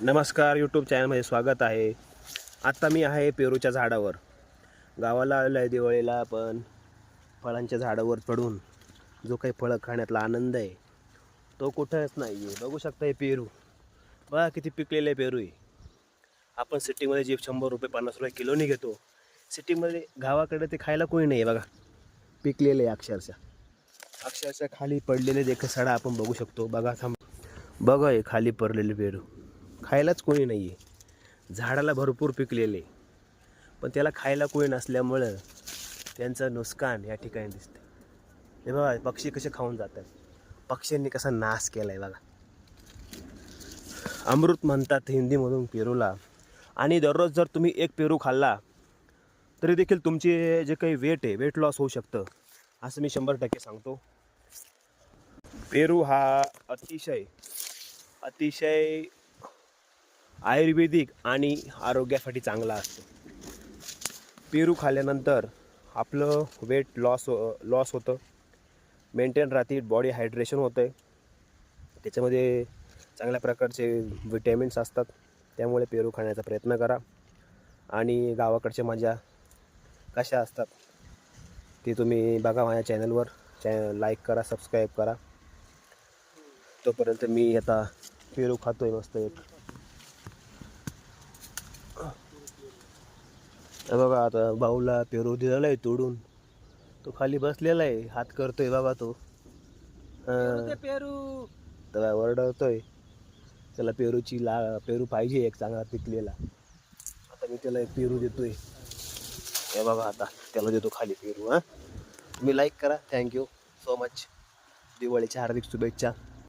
नमस्कार, यूट्यूब चॅनलमध्ये स्वागत आहे. आत्ता मी आहे पेरूच्या झाडावर. गावाला आलेलो आहे दिवाळीला, पण फळांच्या झाडावर चढून जो काही फळं खाण्यातला आनंद आहे तो कुठंच नाही आहे. बघू शकता हे पेरू, बघा किती पिकलेले पेरू आहे. आपण सिटीमध्ये जे 100 रुपये 50 रुपये किलोनी घेतो, सिटीमध्ये गावाकडे ते खायला कोणी नाही आहे. बघा पिकलेले अक्षरशः खाली पडलेले देखील सडा आपण बघू शकतो. बघा हे खाली पडलेले पेरू खायलाच कोणी नाही आहे. झाडाला भरपूर पिकलेले, पण त्याला खायला कोणी नसल्यामुळं त्यांचं नुकसान या ठिकाणी दिसते. हे बघा पक्षी कसे खाऊन जातात. पक्ष्यांनी कसा नाश केला आहे बघा. अमृत म्हणतात हिंदीमधून पेरूला. आणि दररोज जर तुम्ही एक पेरू खाल्ला तरी देखील तुमचे जे काही वेट लॉस होऊ शकतं, असं मी 100% सांगतो. पेरू हा अतिशय आयुर्वेदिक आणि आरोग्यासाठी चांगला असतो. पेरू खाल्ल्यानंतर आपलं वेट लॉस होतं, मेंटेन राहते, बॉडी हायड्रेशन होतं आहे. त्याच्यामध्ये चांगल्या प्रकारचे विटॅमिन्स असतात. त्यामुळे पेरू खाण्याचा प्रयत्न करा. आणि गावाकडच्या मजा कशा असतात ते तुम्ही बघा माझ्या चॅनलवर. लाईक करा, सबस्क्राईब करा. तोपर्यंत मी आता पेरू खातो आहे मस्त एक. बघा आता भाऊला पेरू दिलेला आहे तोडून, तो खाली बसलेला आहे, हात करतोय बाबा तो. पेरू त्याला ओरडतोय, त्याला पेरू पाहिजे एक चांगला पिकलेला. आता मी त्याला एक पेरू देतोय. हे बघा आता त्याला देतो खाली पेरू. तुम्ही लाईक करा. Thank you so much. दिवाळीच्या हार्दिक शुभेच्छा.